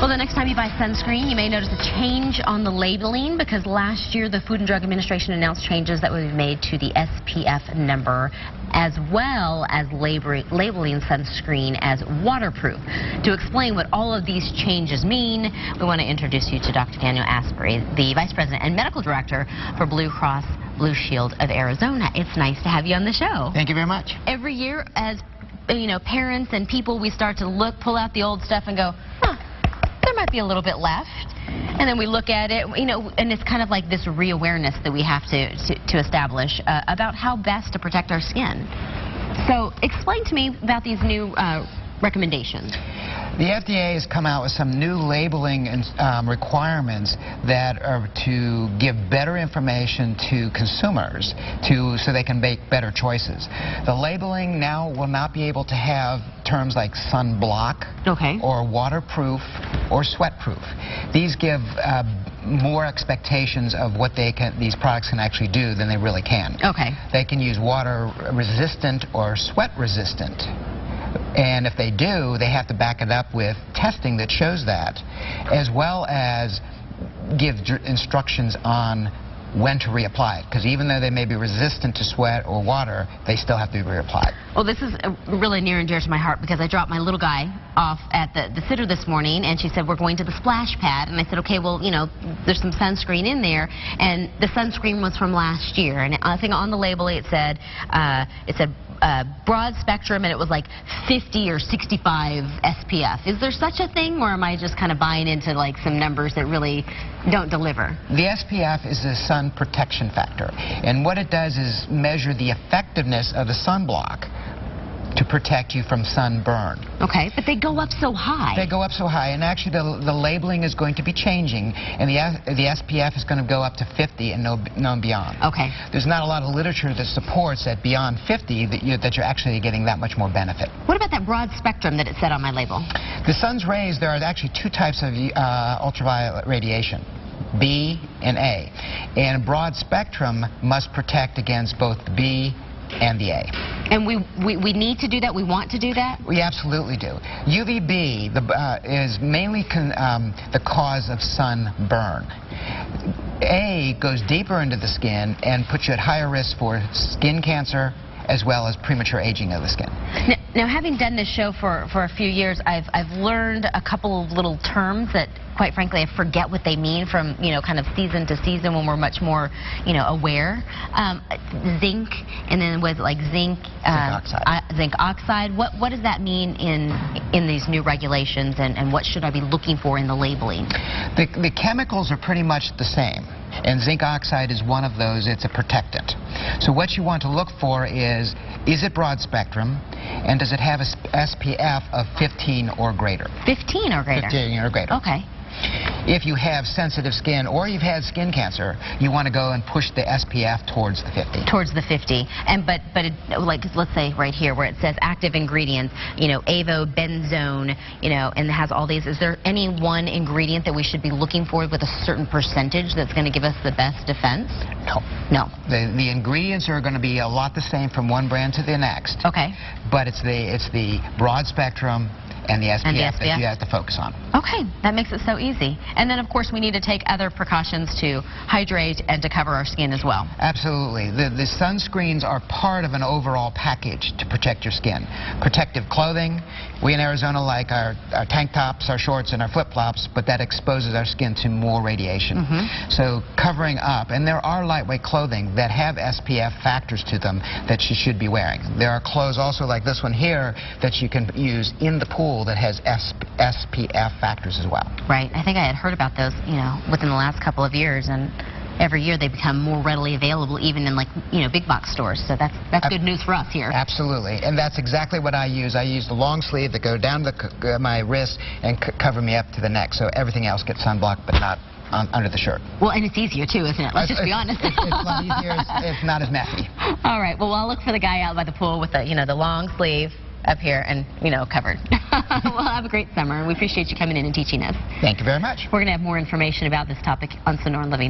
Well, the next time you buy sunscreen, you may notice a change on the labeling because last year the Food and Drug Administration announced changes that would be made to the SPF number as well as labeling sunscreen as waterproof. To explain what all of these changes mean, we want to introduce you to Dr. Aspery, the Vice President and Medical Director for Blue Cross Blue Shield of Arizona. It's nice to have you on the show. Thank you very much. Every year, as parents and people, we start to pull out the old stuff and go, huh, there might be a little bit left. And then we look at it, and it's kind of like this re-awareness that we have to establish about how best to protect our skin. So explain to me about these new recommendations. The FDA has come out with some new labeling requirements that are to give better information to consumers so they can make better choices. The labeling now will not be able to have terms like sunblock or waterproof or sweatproof. These give more expectations of what these products can actually do than they really can. They can use water resistant or sweat resistant. And if they do, they have to back it up with testing that shows that, as well as give instructions on when to reapply it. Because even though they may be resistant to sweat or water, they still have to be reapplied. Well, this is really near and dear to my heart because I dropped my little guy off at the sitter this morning, and she said, we're going to the splash pad. And I said, okay, well, there's some sunscreen in there. And the sunscreen was from last year. And I think on the label it said broad spectrum, and it was like 50 or 65 SPF. Is there such a thing, or am I just kind of buying into some numbers that really don't deliver? The SPF is the sun protection factor, and what it does is measure the effectiveness of the sunblock to protect you from sunburn. Okay, but they go up so high. They go up so high, and actually the labeling is going to be changing, and the SPF is going to go up to 50 and no beyond. Okay. There's not a lot of literature that supports that beyond 50 that you're actually getting that much more benefit. What about that broad spectrum that it said on my label? The sun's rays, there are actually two types of ultraviolet radiation. B and A. And broad spectrum must protect against both the B and the A. And we need to do that? We want to do that? We absolutely do. UVB is mainly the cause of sunburn. A goes deeper into the skin and puts you at higher risk for skin cancer as well as premature aging of the skin. Now, having done this show for a few years, I've learned a couple of little terms that, quite frankly, I forget what they mean from, kind of season to season when we're much more, aware. Zinc, and then was it like zinc oxide. Zinc oxide. What does that mean in these new regulations, and what should I be looking for in the labeling? The chemicals are pretty much the same, and zinc oxide is one of those. It's a protectant. So what you want to look for is it broad spectrum, and does it have a SPF of 15 or greater? 15 or greater? 15 or greater. Okay. If you have sensitive skin or you've had skin cancer, you want to go and push the SPF towards the 50. Towards the 50. And but let's say right here where it says active ingredients, avobenzone, and it has all these. Is there any one ingredient that we should be looking for with a certain percentage that's going to give us the best defense? No. No. The ingredients are going to be a lot the same from one brand to the next. Okay. But it's the broad spectrum and the SPF that you have to focus on. Okay, that makes it so easy. And then, of course, we need to take other precautions to hydrate and to cover our skin as well. Absolutely. The sunscreens are part of an overall package to protect your skin. Protective clothing. We in Arizona like our tank tops, our shorts, and our flip-flops, but that exposes our skin to more radiation. So covering up, and there are lightweight clothing that have SPF factors to them that you should be wearing. There are clothes also like this one here that you can use in the pool that has SPF factors as well. Right. I think I had heard about those, within the last couple of years, and every year they become more readily available, even in big box stores. So that's good news for us here. Absolutely, and that's exactly what I use. I use the long sleeve that go down my wrist and cover me up to the neck, so everything else gets sunblocked, but not under the shirt. Well, and it's easier too, isn't it? Let's just be honest. It's a lot easier. It's not as messy. All right. Well, I'll look for the guy out by the pool with the long sleeve up here and, covered. Well, have a great summer. We appreciate you coming in and teaching us. Thank you very much. We're going to have more information about this topic on Sonoran Living.